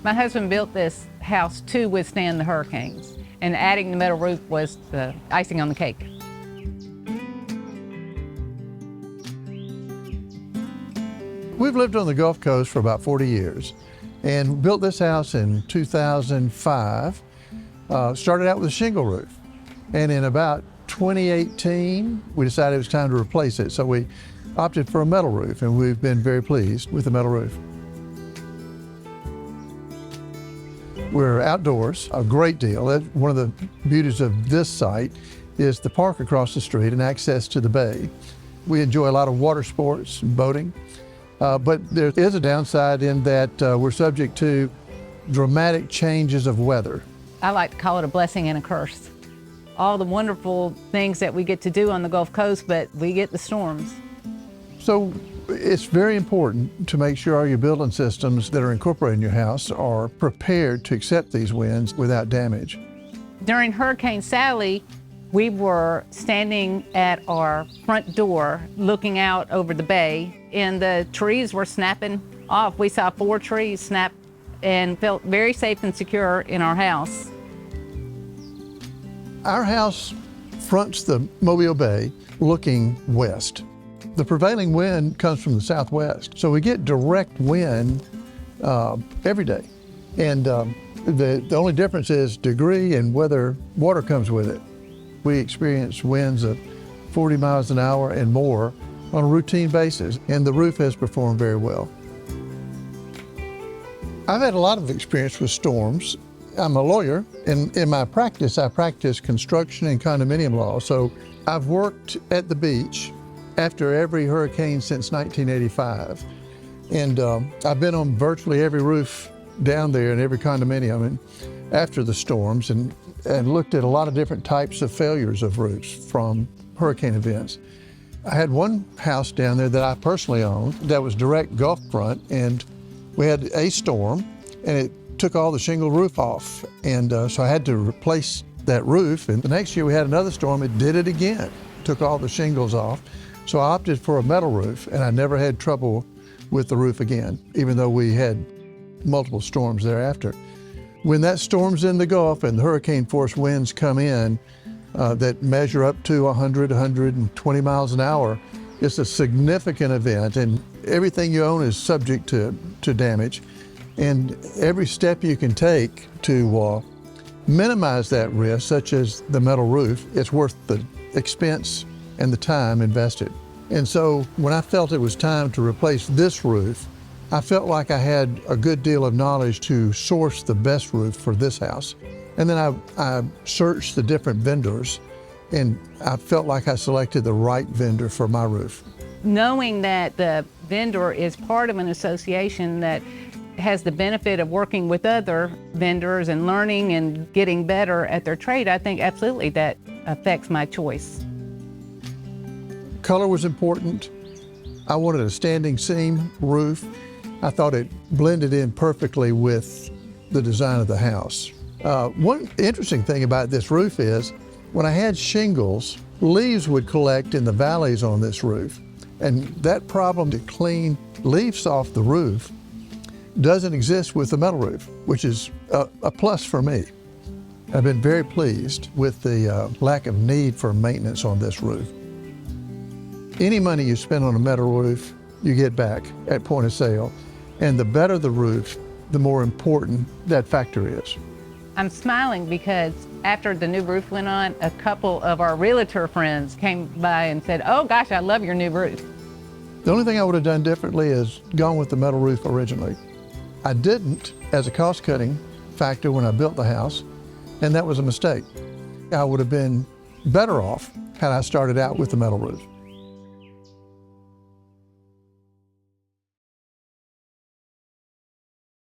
My husband built this house to withstand the hurricanes, and adding the metal roof was the icing on the cake. We've lived on the Gulf Coast for about 40 years and built this house in 2005. Started out with a shingle roof. And in about 2018, we decided it was time to replace it. So we opted for a metal roof, and we've been very pleased with the metal roof. We're outdoors a great deal. One of the beauties of this site is the park across the street and access to the bay. We enjoy a lot of water sports and boating, but there is a downside in that we're subject to dramatic changes of weather. I like to call it a blessing and a curse. All the wonderful things that we get to do on the Gulf Coast, but we get the storms. So it's very important to make sure all your building systems that are incorporated in your house are prepared to accept these winds without damage. During Hurricane Sally, we were standing at our front door looking out over the bay, and the trees were snapping off. We saw 4 trees snap and felt very safe and secure in our house. Our house fronts the Mobile Bay looking west. The prevailing wind comes from the southwest, so we get direct wind every day. And the only difference is degree and whether water comes with it. We experience winds of 40 miles an hour and more on a routine basis, and the roof has performed very well. I've had a lot of experience with storms. I'm a lawyer, and in my practice, I practice construction and condominium law. So I've worked at the beach after every hurricane since 1985. And I've been on virtually every roof down there in every condominium and after the storms, and looked at a lot of different types of failures of roofs from hurricane events. I had one house down there that I personally owned that was direct Gulf front, and we had a storm and it took all the shingle roof off. And so I had to replace that roof. And the next year we had another storm, it did it again, took all the shingles off. So I opted for a metal roof, and I never had trouble with the roof again, even though we had multiple storms thereafter. When that storm's in the Gulf and the hurricane force winds come in that measure up to 100, 120 miles an hour, it's a significant event, and everything you own is subject to damage. And every step you can take to minimize that risk, such as the metal roof, it's worth the expense and the time invested. And so when I felt it was time to replace this roof, I felt like I had a good deal of knowledge to source the best roof for this house. And then I searched the different vendors, and I felt like I selected the right vendor for my roof. Knowing that the vendor is part of an association that has the benefit of working with other vendors and learning and getting better at their trade, I think absolutely that affects my choice. Color was important. I wanted a standing seam roof. I thought it blended in perfectly with the design of the house. One interesting thing about this roof is when I had shingles, leaves would collect in the valleys on this roof. And that problem to clean leaves off the roof doesn't exist with the metal roof, which is a plus for me. I've been very pleased with the lack of need for maintenance on this roof. Any money you spend on a metal roof, you get back at point of sale. And the better the roof, the more important that factor is. I'm smiling because after the new roof went on, a couple of our realtor friends came by and said, "Oh gosh, I love your new roof." The only thing I would have done differently is gone with the metal roof originally. I didn't as a cost-cutting factor when I built the house, and that was a mistake. I would have been better off had I started out with the metal roof.